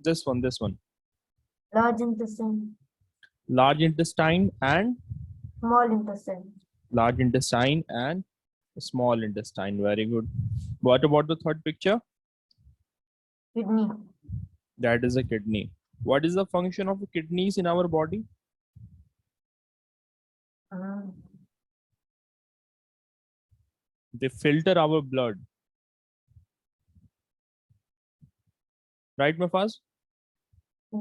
This one, this one. Large intestine. Large intestine and Small intestine. large intestine and small intestine. Very good. What about the third picture? Kidney. That is a kidney. What is the function of kidneys in our body? Mm, They filter our blood. Right, Mafaz?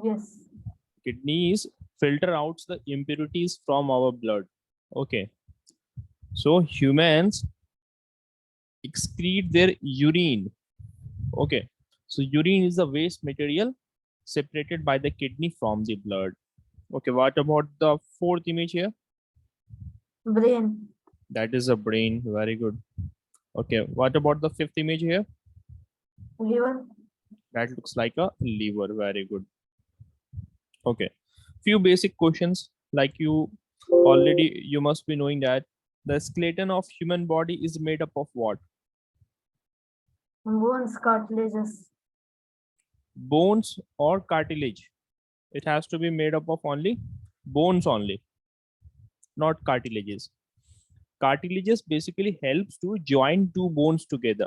yes. Kidneys filter out the impurities from our blood. Okay. So humans excrete their urine. Okay. So urine is the waste material separated by the kidney from the blood. Okay. What about the fourth image here? Brain. That is a brain. Very good. Okay. What about the fifth image here? Liver. That looks like a liver. Very good. Okay. Few basic questions like you must be knowing that the skeleton of human body is made up of what? Bones. Cartilages. Bones or cartilage? It has to be made up of only bones only, not cartilages. Cartilages basically helps to join two bones together.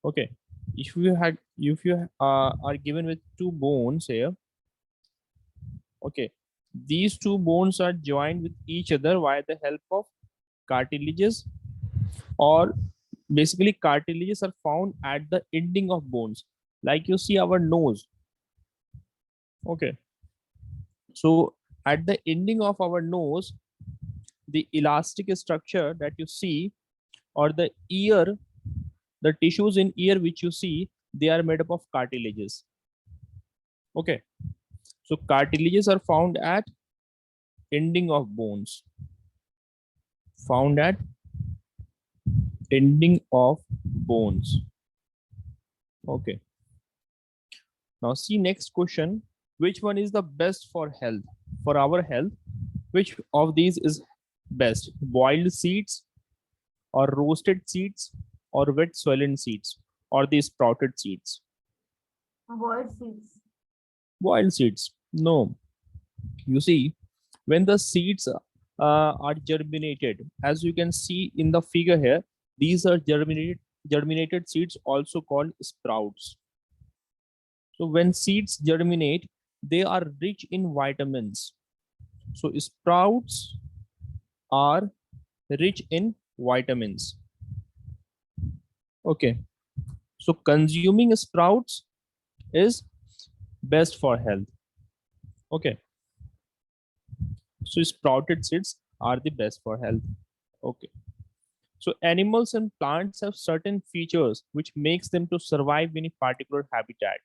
Okay. If you are given with two bones here, okay, these two bones are joined with each other via the help of cartilages, or basically cartilages are found at the ending of bones, like you see our nose. Okay, so at the ending of our nose, the elastic structure that you see, or the ear, the tissues in ear which you see, they are made up of cartilages. Okay, so cartilages are found at ending of bones, found at ending of bones. Okay, now see next question. Which one is the best for health? For our health, which of these is best? Boiled seeds, or roasted seeds, or wet swollen seeds, or the sprouted seeds? Boiled seeds. Boiled seeds. No. You see, when the seeds are germinated, as you can see in the figure here, these are germinated seeds, also called sprouts. So when seeds germinate, they are rich in vitamins. So sprouts are rich in vitamins. Okay. So consuming sprouts is best for health. Okay. So sprouted seeds are the best for health. Okay. So animals and plants have certain features which makes them to survive in a particular habitat.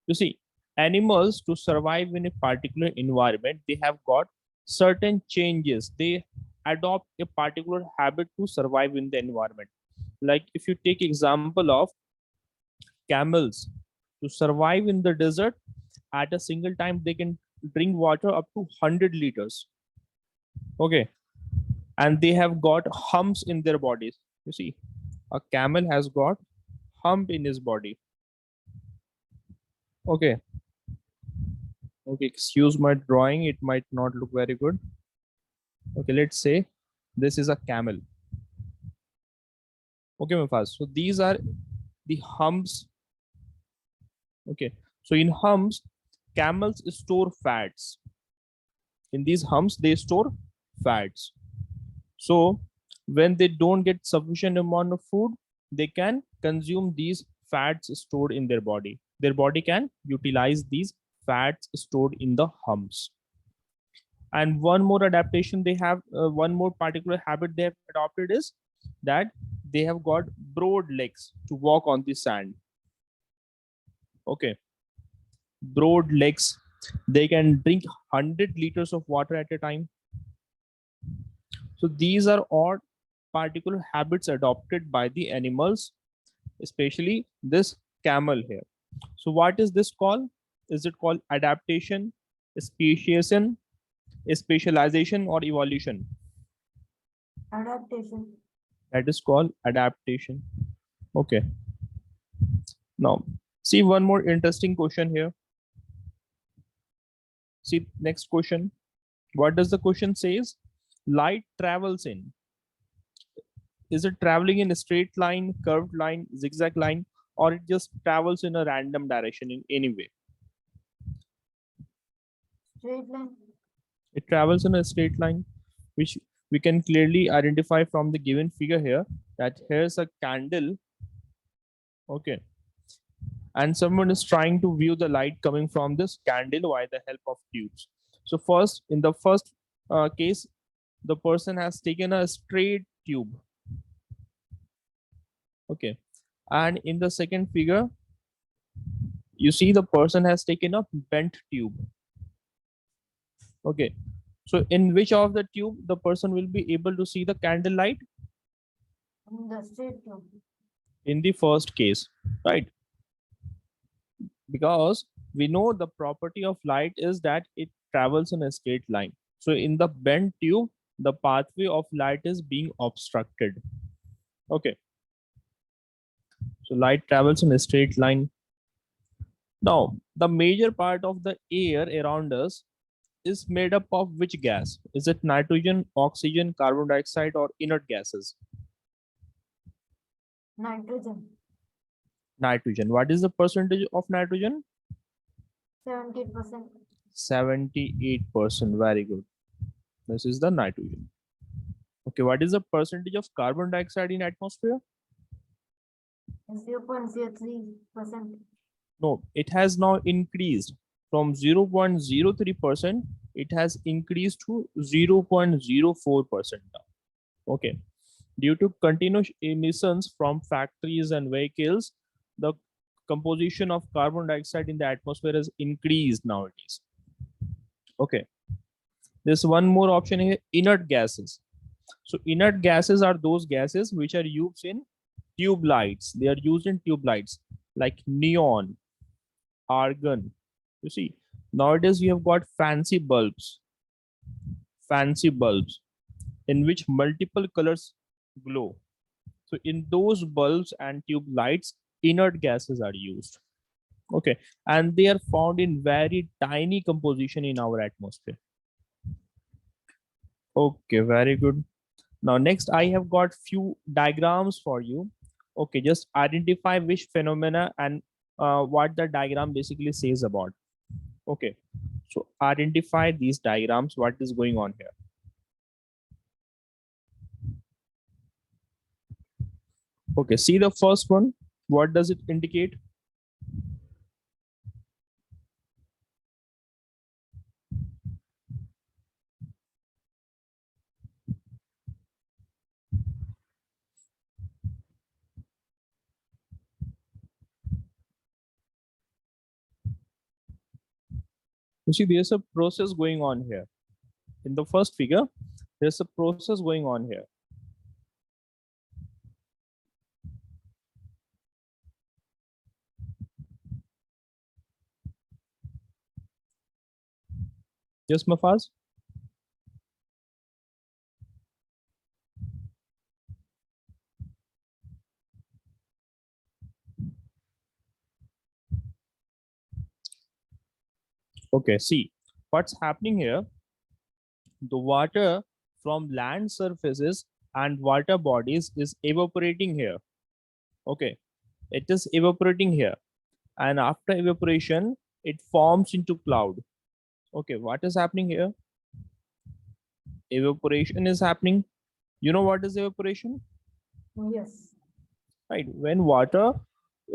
You see, animals to survive in a particular environment, they have got certain changes. They adopt a particular habit to survive in the environment. Like if you take example of camels, to survive in the desert, at a single time they can drink water up to 100 liters. Okay, and they have got humps in their bodies. You see, a camel has got hump in his body. Okay, okay, excuse my drawing, it might not look very good. Okay, let's say this is a camel. Okay, Mufaz, so these are the humps. Okay, so in humps, camels store fats. In these humps they store fats. So when they don't get sufficient amount of food, they can consume these fats stored in their body. Their body can utilize these fats stored in the humps. And one more adaptation they have, one more particular habit they have adopted is that they have got broad legs to walk on the sand. Okay, broad legs. They can drink 100 liters of water at a time. So these are all particular habits adopted by the animals, especially this camel here. So what is this called? Is it called adaptation, speciation, specialization, or evolution? Adaptation. That is called adaptation. Okay. Now, See one more interesting question here. See next question. What does the question says? Light travels in. Is it traveling in a straight line, curved line, zigzag line, or it just travels in a random direction in any way? Straight line. It travels in a straight line, which we can clearly identify from the given figure here, that here's a candle. Okay, and someone is trying to view the light coming from this candle by the help of tubes. So first, in the first case, the person has taken a straight tube. Okay, and in the second figure, you see the person has taken a bent tube. Okay, so in which of the tube the person will be able to see the candle light? In the straight tube. In the first case, right? Because we know the property of light is that it travels in a straight line. So in the bent tube, the pathway of light is being obstructed. Okay, so light travels in a straight line. Now, the major part of the air around us is made up of which gas? Is it nitrogen, oxygen, carbon dioxide, or inert gases? Nitrogen. Nitrogen. What is the percentage of nitrogen? 78%. 78%. Very good. This is the nitrogen. Okay, what is the percentage of carbon dioxide in atmosphere? 0.03%. No, it has now increased from 0.03%. It has increased to 0.04% now. Okay, due to continuous emissions from factories and vehicles, the composition of carbon dioxide in the atmosphere has increased nowadays. Okay, there's one more option here: inert gases. So inert gases are those gases which are used in tube lights. They are used in tube lights like neon, argon. You see, nowadays we have got fancy bulbs in which multiple colors glow. So in those bulbs and tube lights, inert gases are used. Okay, and they are found in very tiny composition in our atmosphere. Okay, very good. Now next I have got few diagrams for you. Okay, just identify which phenomena and what the diagram basically says about. Okay, so identify these diagrams, what is going on here. Okay, see the first one. What does it indicate? You see, there's a process going on here. In the first figure, there's a process going on here. Yes, Mafaz? Okay, see, what's happening here? The water from land surfaces and water bodies is evaporating here. Okay, it is evaporating here. And after evaporation, it forms into cloud. Okay, what is happening here? Evaporation is happening. You know what is evaporation? Yes. Right, when water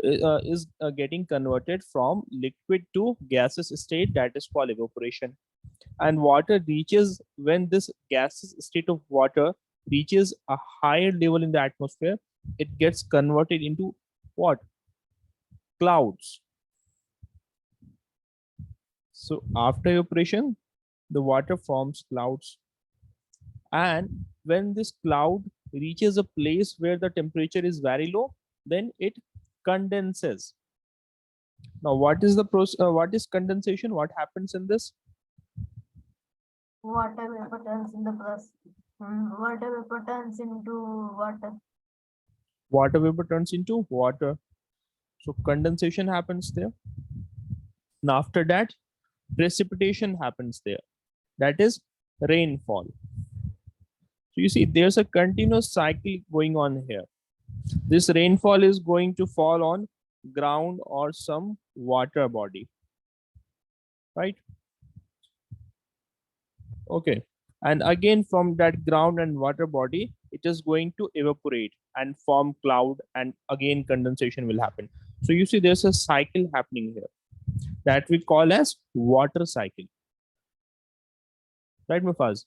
is getting converted from liquid to gaseous state, that is called evaporation. And water reaches, when this gaseous state of water reaches a higher level in the atmosphere, it gets converted into what? Clouds. So after evaporation, the water forms clouds, and when this cloud reaches a place where the temperature is very low, then it condenses. Now what is the process? What is condensation? What happens in this? Water vapor turns in the plus. Water vapor turns into water. Water vapor turns into water. So condensation happens there. And after that, precipitation happens there. That is rainfall. So you see, there's a continuous cycle going on here. This rainfall is going to fall on ground or some water body, right? Okay. And again, from that ground and water body, it is going to evaporate and form cloud, and again condensation will happen. So you see, there's a cycle happening here that we call as water cycle, right, Mufaz?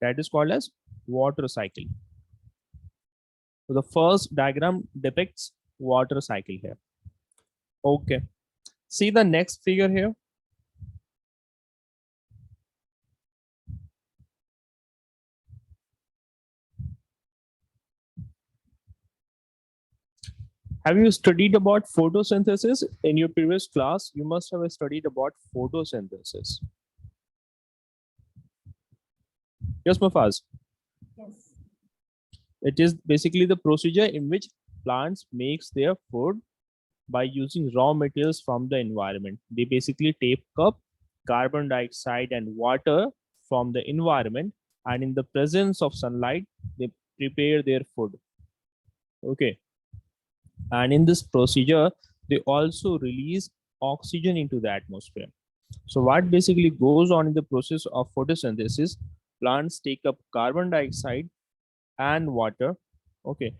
That is called as water cycle. So the first diagram depicts water cycle here. Okay. See the next figure here. Have you studied about photosynthesis in your previous class? You must have studied about photosynthesis. Yes, Mufaz. Yes. It is basically the procedure in which plants makes their food by using raw materials from the environment. They basically take up carbon dioxide and water from the environment, and in the presence of sunlight, they prepare their food. Okay. And in this procedure, they also release oxygen into the atmosphere. So what basically goes on in the process of photosynthesis, plants take up carbon dioxide and water. Okay.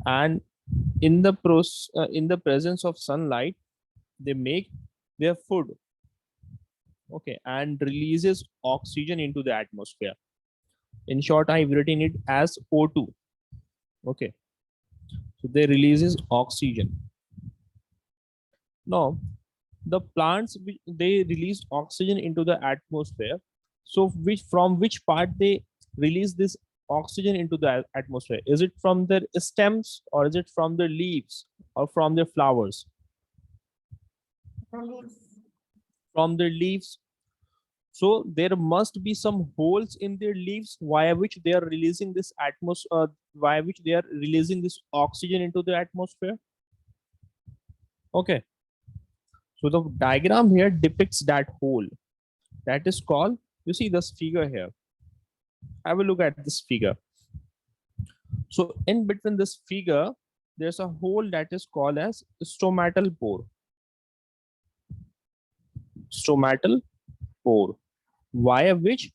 And in the in the presence of sunlight, they make their food. Okay. And releases oxygen into the atmosphere. In short, I've written it as O2. Okay. So they releases oxygen. Now, the plants, they release oxygen into the atmosphere. So which, from which part they release this oxygen into the atmosphere? Is it from their stems, or is it from their leaves, or from their flowers? The leaves. From their leaves. So there must be some holes in their leaves via which they are releasing this atmosphere, via which they are releasing this oxygen into the atmosphere. Okay. So the diagram here depicts that hole. That is called, you see this figure here. Have a look at this figure. So in between this figure, there's a hole that is called as stomatal pore. Stomatal pore, via which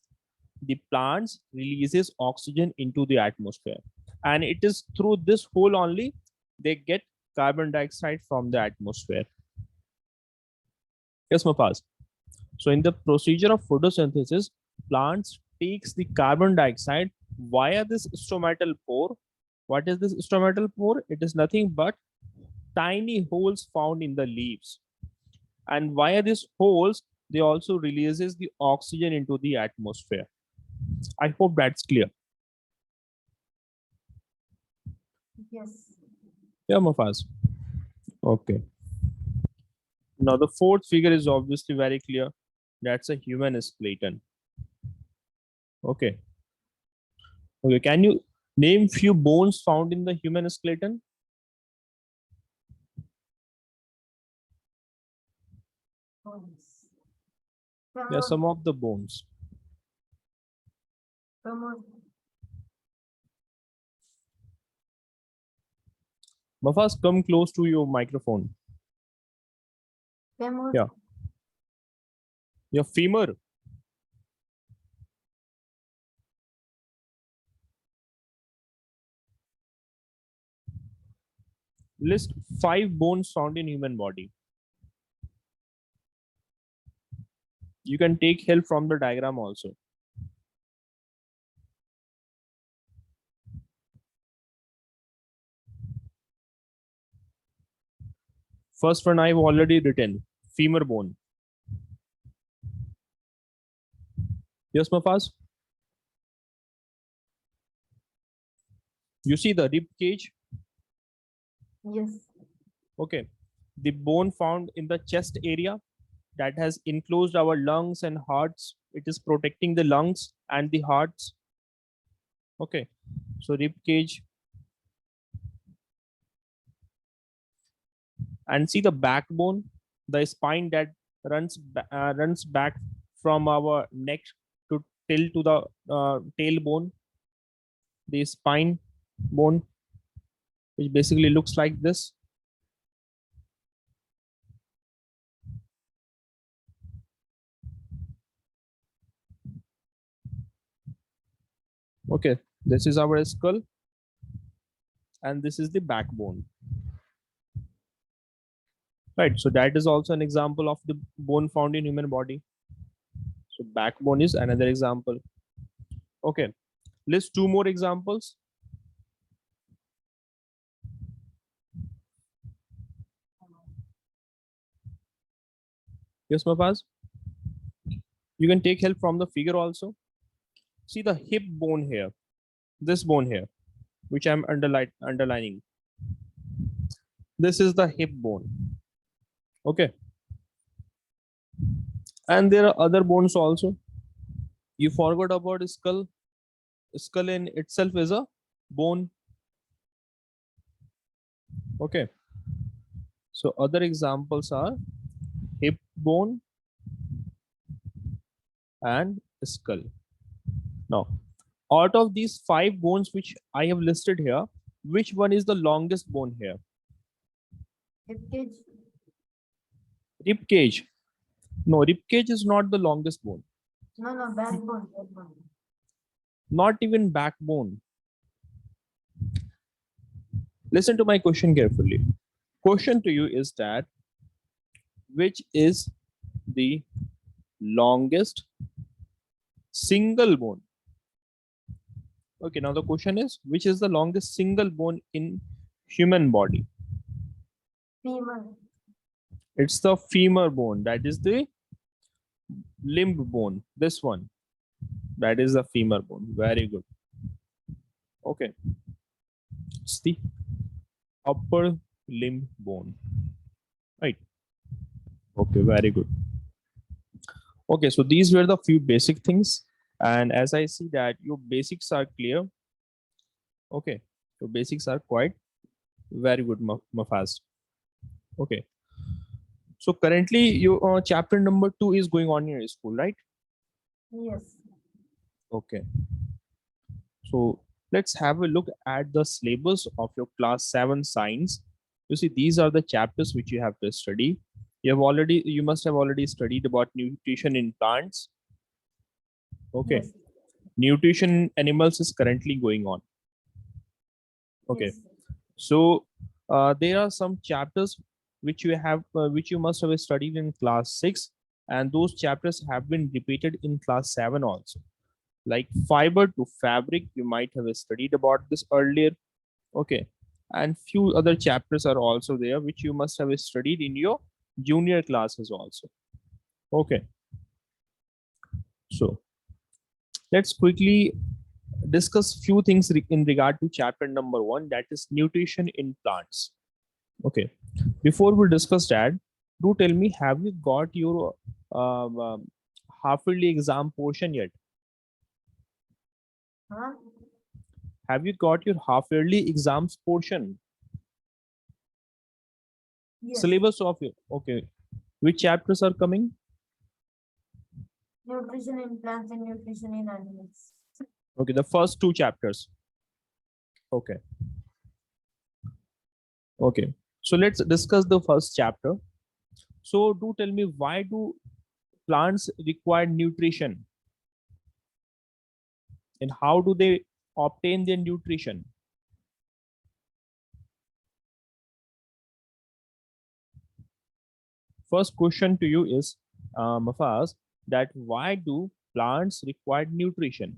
the plants releases oxygen into the atmosphere. And it is through this hole only they get carbon dioxide from the atmosphere. Yes, Mafaz. So in the procedure of photosynthesis, plants takes the carbon dioxide via this stomatal pore. What is this stomatal pore? It is nothing but tiny holes found in the leaves. And via these holes, they also releases the oxygen into the atmosphere. I hope that's clear. Yes. Yeah, Mafaz. Okay. Now the fourth figure is obviously very clear. That's a human skeleton. Okay. Okay. Can you name few bones found in the human skeleton? Bones. Yeah, Femur. some of the bones. Femur. Mafaz, come close to your microphone. Femur. Yeah. Your femur. List 5 bones found in human body. You can take help from the diagram also. First one I've already written, femur bone. Yes, Mafaz? You see the rib cage? Yes. Okay. The bone found in the chest area that has enclosed our lungs and hearts. It is protecting the lungs and the hearts. Okay. So rib cage. and see the backbone, the spine that runs back from our neck to till to the tailbone, the spine bone, which basically looks like this. Okay, this is our skull, and this is the backbone. Right, so that is also an example of the bone found in human body. So backbone is another example. Okay, list two more examples. Yes, Mafaz? You can take help from the figure also. See the hip bone here, this bone here, which I'm underlining. This is the hip bone. Okay. And there are other bones also. You forgot about skull. Skull in itself is a bone. Okay. So other examples are hip bone and skull. Now, out of these 5 bones which I have listed here, which one is the longest bone here? Rib cage. Rib cage. No, rib cage is not the longest bone. No, backbone. Backbone. Not even backbone. Listen to my question carefully. Question to you is that which is the longest single bone? Okay, now the question is which is the longest single bone in human body? Femur. It's the femur bone. That is the limb bone. This one. That is the femur bone. Very good. Okay. It's the upper limb bone. Right. Okay, very good. Okay, so these were the few basic things. And as I see that your basics are clear. Okay, your basics are quite very good, Mafaz. Okay. So currently your chapter number 2 is going on in your school, right? Yes. Okay. So let's have a look at the syllabus of your class 7 science. You see, these are the chapters which you have to study. You must have already studied about nutrition in plants. Okay. Yes. Nutrition in animals is currently going on. Okay. Yes. So there are some chapters which you must have studied in class 6, and those chapters have been repeated in class 7 also. Like fiber to fabric, you might have studied about this earlier. Okay. And few other chapters are also there which you must have studied in your junior classes also. Okay. So let's quickly discuss few things in regard to chapter number 1, that is nutrition in plants. Okay. Before we discuss that, do tell me, have you got your half yearly exam portion yet? Huh? Have you got your half yearly exams portion? Yes. Syllabus of you. Okay. Which chapters are coming? Nutrition in plants and nutrition in animals. Okay, the first 2 chapters. Okay. Okay. So let's discuss the first chapter. So do tell me, why do plants require nutrition? And how do they obtain their nutrition? First question to you is, Mafaz, that why do plants require nutrition?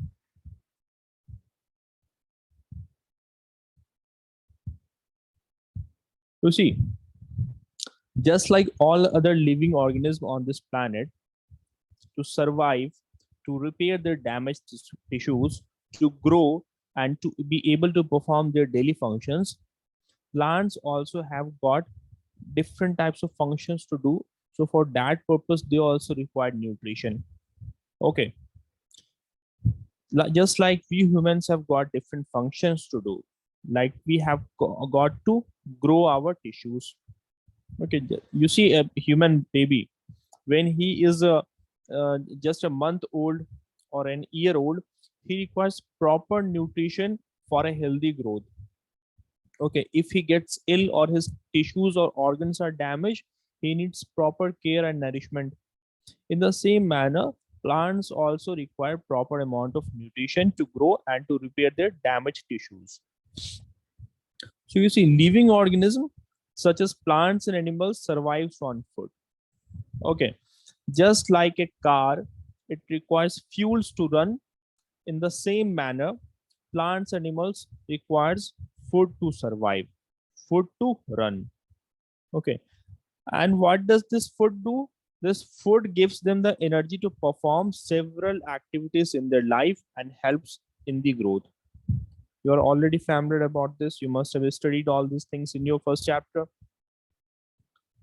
You see, just like all other living organisms on this planet, to survive, to repair their damaged tissues, to grow, and to be able to perform their daily functions, plants also have got different types of functions to do. So for that purpose, they also require nutrition. Okay. Just like we humans have got different functions to do, like we have got to grow our tissues. Okay, you see a human baby when he is just a month old or an year old, he requires proper nutrition for a healthy growth. Okay, if he gets ill or his tissues or organs are damaged, he needs proper care and nourishment. In the same manner, plants also require proper amount of nutrition to grow and to repair their damaged tissues. So you see, living organisms such as plants and animals survives on food. Okay, just like a car, it requires fuels to run. In the same manner, plants and animals requires food to survive, food to run. Okay, and what does this food do? This food gives them the energy to perform several activities in their life and helps in the growth. You are already familiar about this. You must have studied all these things in your first chapter.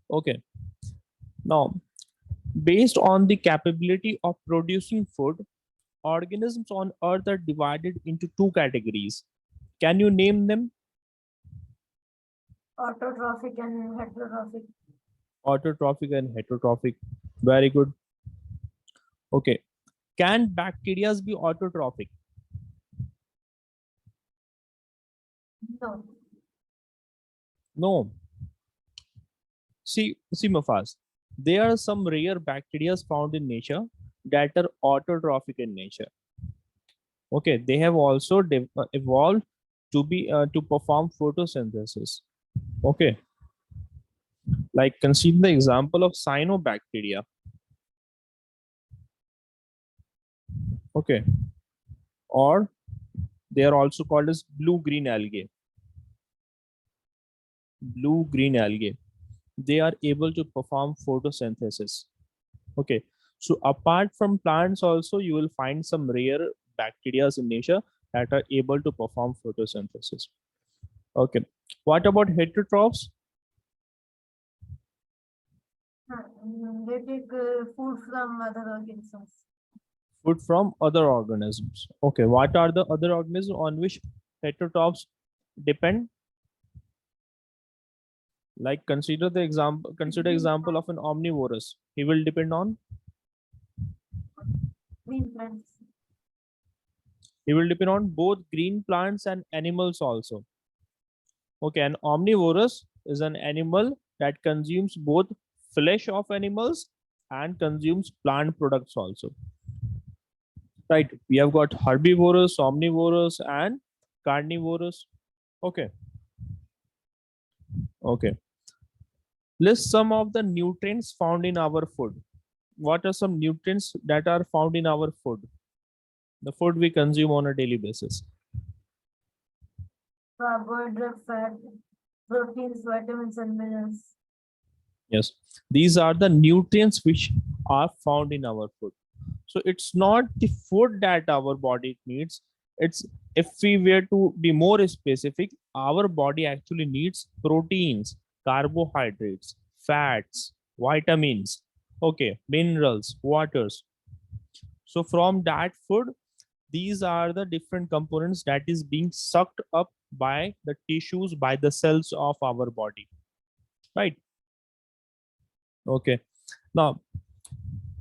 Okay, now based on the capability of producing food, organisms on earth are divided into two categories. Can you name them? Autotrophic and heterotrophic. Autotrophic and heterotrophic. Very good. Okay, can bacteria be autotrophic? No. No. See Mafaz, there are some rare bacteria found in nature that are autotrophic in nature. Okay, they have also evolved to be to perform photosynthesis. Okay, like consider the example of cyanobacteria. Okay, or they are also called as blue-green algae. Blue-green algae. They are able to perform photosynthesis. Okay, so apart from plants also you will find some rare bacteria in nature that are able to perform photosynthesis. Okay, what about heterotrophs? They take food from other organisms. Food from other organisms. Okay, what are the other organisms on which heterotrophs depend? Like consider example of an omnivorous. He will depend on Green plants. he will depend on both green plants and animals also. Okay, an omnivorous is an animal that consumes both flesh of animals and consumes plant products also. Right, we have got herbivorous, omnivorous, and carnivorous. Okay, okay. List some of the nutrients found in our food. What are some nutrients that are found in our food? The food we consume on a daily basis. Carbohydrate, fat, proteins, vitamins, and minerals. Yes, these are the nutrients which are found in our food. So it's not the food that our body needs. It's, if we were to be more specific, our body actually needs proteins, carbohydrates, fats, vitamins, okay, minerals, waters. So from that food, these are the different components that is being sucked up by the tissues, by the cells of our body, right? Okay, now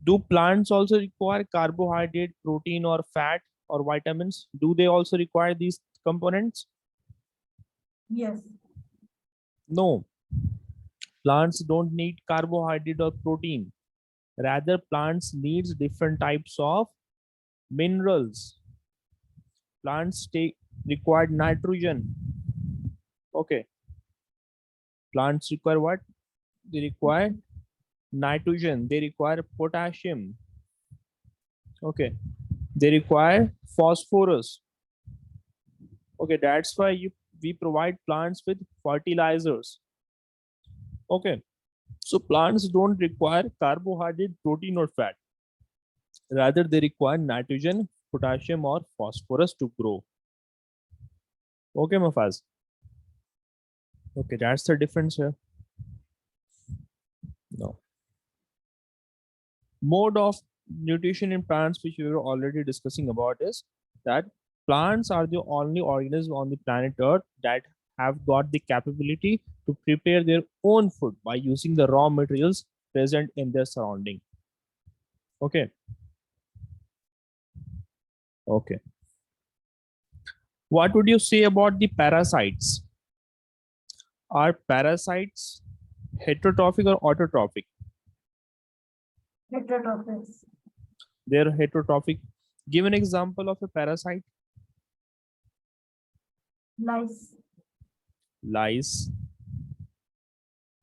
do plants also require carbohydrate, protein, or fat or vitamins? Do they also require these components? Yes. No, plants don't need carbohydrate or protein. Rather, plants needs different types of minerals. Plants take require nitrogen. Okay, plants require what? They require nitrogen. They require potassium. Okay, they require phosphorus. Okay, that's why we provide plants with fertilizers. Okay, so plants don't require carbohydrate, protein, or fat. Rather, they require nitrogen, potassium, or phosphorus to grow. Okay, Mafaz. Okay, that's the difference here. No. Mode of nutrition in plants, which we were already discussing about, is that plants are the only organism on the planet Earth that have got the capability to prepare their own food by using the raw materials present in their surrounding. Okay. Okay. What would you say about the parasites? Are parasites heterotrophic or autotrophic? Heterotrophs. They are heterotrophic. Give an example of a parasite. Lice. Lice.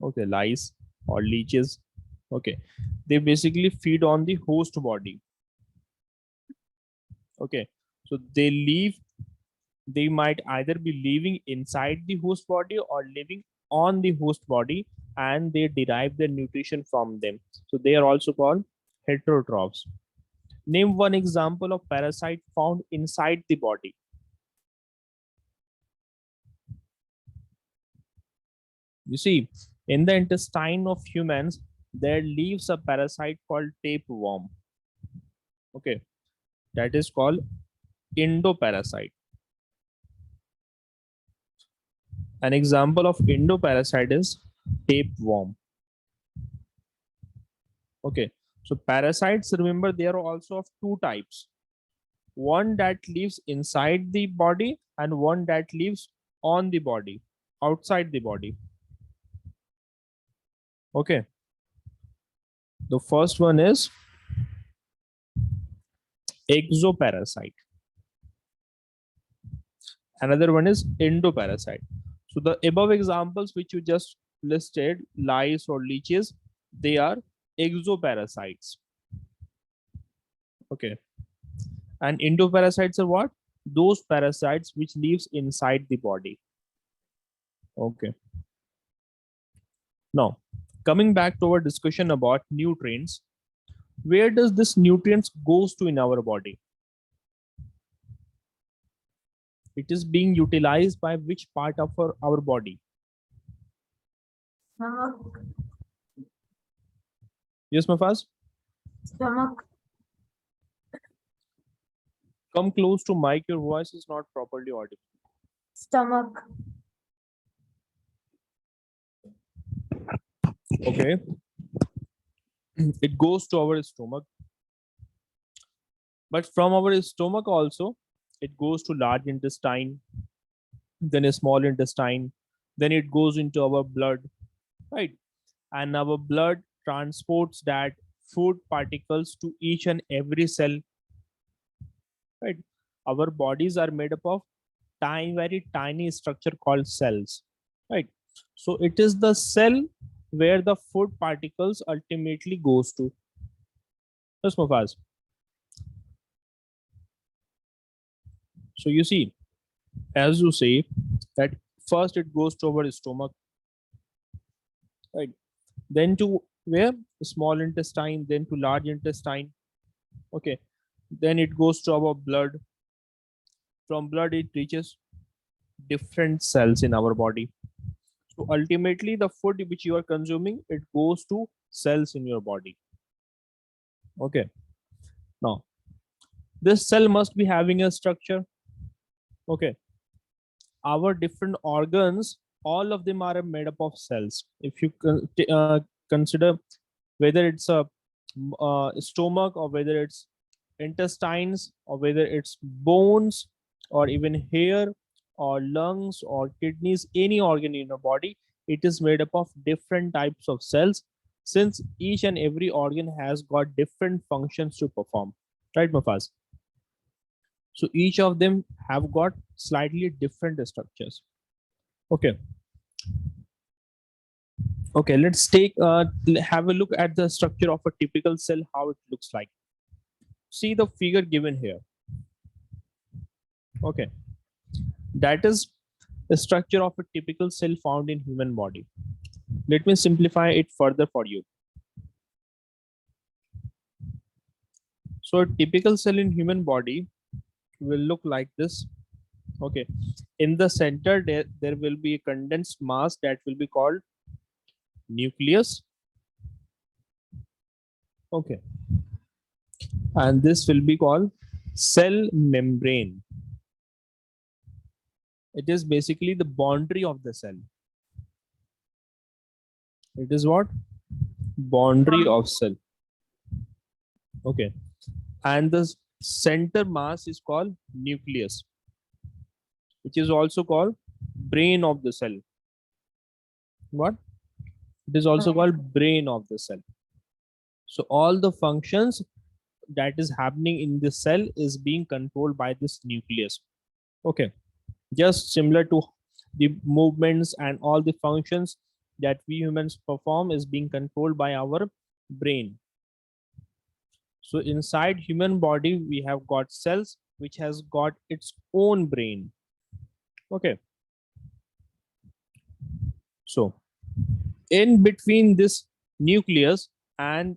Okay, lice or leeches. Okay, they basically feed on the host body. Okay, so they might either be living inside the host body or living on the host body, and they derive their nutrition from them. So they are also called heterotrophs. Name one example of parasite found inside the body. You see, in the intestine of humans, there lives a parasite called tapeworm. Okay, that is called endoparasite. An example of endoparasite is tapeworm. Okay, so parasites, remember, they are also of two types. One that lives inside the body and one that lives on the body, outside the body. Okay, the first one is exoparasite. Another one is endoparasite. So the above examples which you just listed, lice or leeches, they are exoparasites. Okay. And endoparasites are what? Those parasites which lives inside the body. Okay. Now, coming back to our discussion about nutrients, where does this nutrients goes to in our body? It is being utilized by which part of our body? Stomach. Yes, Mafaz? Stomach. Come close to mic, your voice is not properly audible. Stomach. Okay. It goes to our stomach. But from our stomach also, it goes to large intestine, then a small intestine, then it goes into our blood, right? And our blood transports that food particles to each and every cell, right? Our bodies are made up of tiny, very tiny structure called cells, right? So it is the cell where the food particles ultimately goes to. Yes, Mufaz. So you see, as you say, that first it goes to our stomach, right? Then to where? Small intestine, then to large intestine. Okay. Then it goes to our blood. From blood, it reaches different cells in our body. So ultimately, the food which you are consuming, it goes to cells in your body. Okay. Now, this cell must be having a structure. Okay. Our different organs, all of them are made up of cells. If you consider whether it's a stomach or whether it's intestines or whether it's bones or even hair or lungs or kidneys, any organ in your body, it is made up of different types of cells, since each and every organ has got different functions to perform, right, Mafaz? So each of them have got slightly different structures. Okay. Okay, let's have a look at the structure of a typical cell, how it looks like. See the figure given here. Okay, that is the structure of a typical cell found in human body. Let me simplify it further for you. So a typical cell in human body will look like this. Okay, in the center there will be a condensed mass that will be called nucleus. Okay, and this will be called cell membrane. It is basically the boundary of the cell. It is what? Boundary of cell. Okay. And the center mass is called nucleus, which is also called brain of the cell. What? It is also called brain of the cell. So all the functions that is happening in the cell is being controlled by this nucleus. Okay. Just similar to the movements and all the functions that we humans perform is being controlled by our brain. So inside human body, we have got cells which has got its own brain. Okay. So in between this nucleus and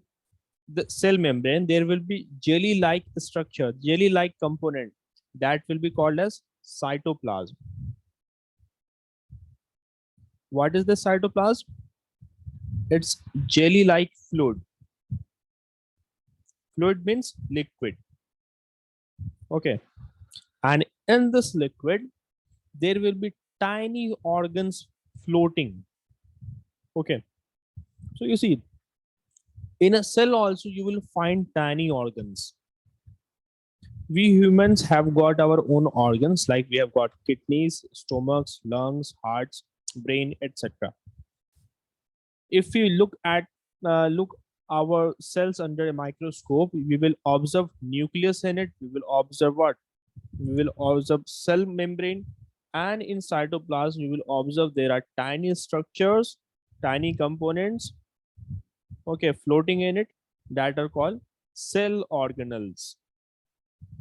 the cell membrane, there will be jelly-like structure, jelly-like component that will be called as cytoplasm. What is the cytoplasm? It's jelly-like fluid. Fluid means liquid. Okay. And in this liquid, there will be tiny organs floating. Okay. So you see, in a cell also you will find tiny organs. We humans have got our own organs, like we have got kidneys, stomachs, lungs, hearts, brain, etc. If we look our cells under a microscope, we will observe nucleus in it. We will observe what? We will observe cell membrane, and in cytoplasm we will observe there are tiny structures, tiny components, okay, floating in it, that are called cell organelles.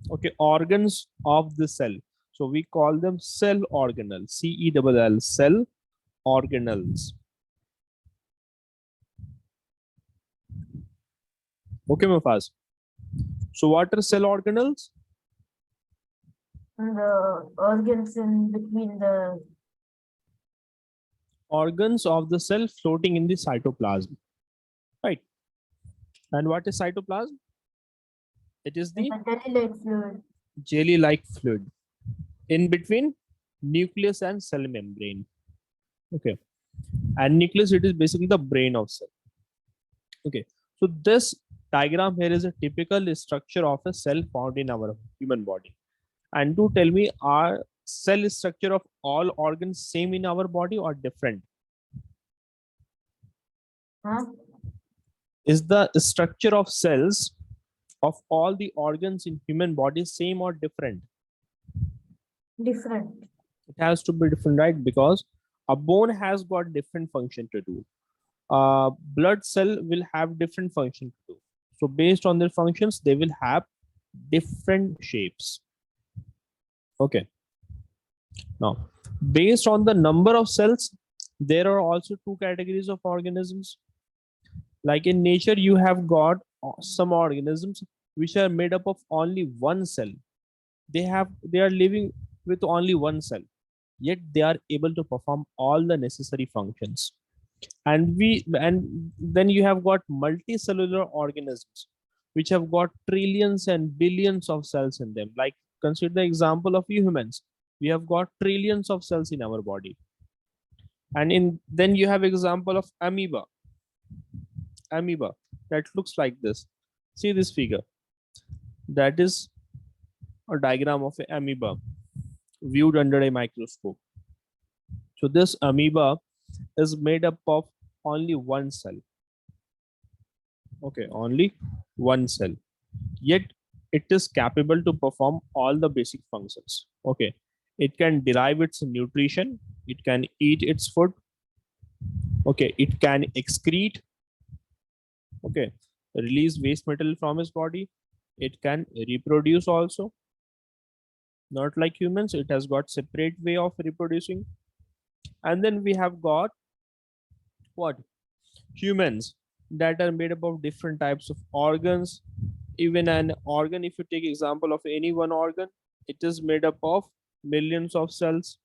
Okay, organs of the cell. So we call them cell organelles. CELL, cell organelles. Okay, Mufaz. So what are cell organelles? The organs in between the Organs of the cell floating in the cytoplasm. Right. And what is cytoplasm? It is the jelly-like fluid. jelly-like fluid in between nucleus and cell membrane. Okay. And nucleus, it is basically the brain of cell. Okay. So this diagram here is a typical structure of a cell found in our human body. And do tell me, are cell structure of all organs same in our body or different? Huh? Is the structure of cells of all the organs in human body same or different? Different. It has to be different, right? Because a bone has got different function to do. Blood cell will have different function to do. So based on their functions, they will have different shapes. Okay. Now, based on the number of cells, there are also two categories of organisms. Like in nature, you have got some organisms which are made up of only one cell. They are living with only one cell, yet they are able to perform all the necessary functions. And then you have got multicellular organisms which have got trillions and billions of cells in them. Like consider the example of humans. We have got trillions of cells in our body. And then you have example of amoeba that looks like this. See this figure. That is a diagram of an amoeba viewed under a microscope. So this amoeba is made up of only one cell. Okay, only one cell. Yet it is capable to perform all the basic functions. Okay, it can derive its nutrition, it can eat its food. Okay, it can excrete. Okay, release waste material from its body. It can reproduce also. Not like humans, it has got separate way of reproducing. And then we have got what? Humans that are made up of different types of organs. Even an organ, if you take example of any one organ, it is made up of millions of cells.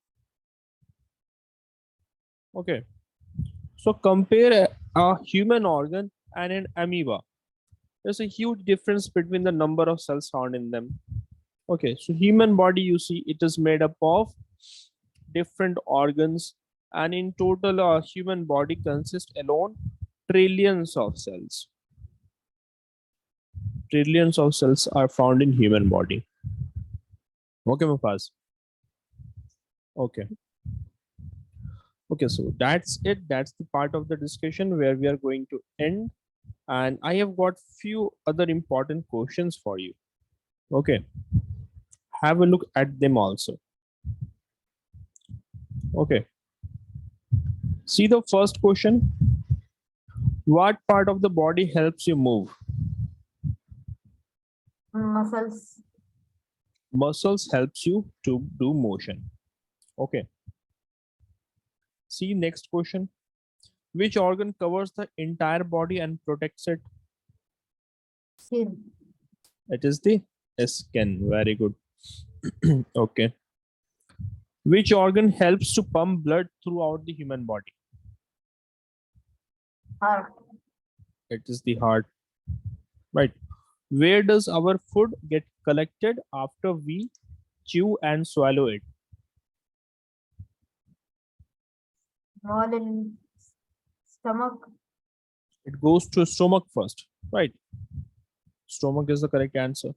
Okay, so compare a human organ and an amoeba. There's a huge difference between the number of cells found in them. Okay, so human body, you see, it is made up of different organs, and in total, a human body consists alone trillions of cells. Trillions of cells are found in human body. Okay, Mufaz. Okay. Okay, so that's it. That's the part of the discussion where we are going to end. And I have got few other important questions for you. Okay, have a look at them also. Okay, see the first question. What part of the body helps you move? Muscles. Muscles helps you to do motion. Okay, see next question. Which organ covers the entire body and protects it? Skin. It is the skin. Very good. Okay. Which organ helps to pump blood throughout the human body? Heart. It is the heart. Right. Where does our food get collected after we chew and swallow it? All in stomach. It goes to stomach first. Right. Stomach is the correct answer.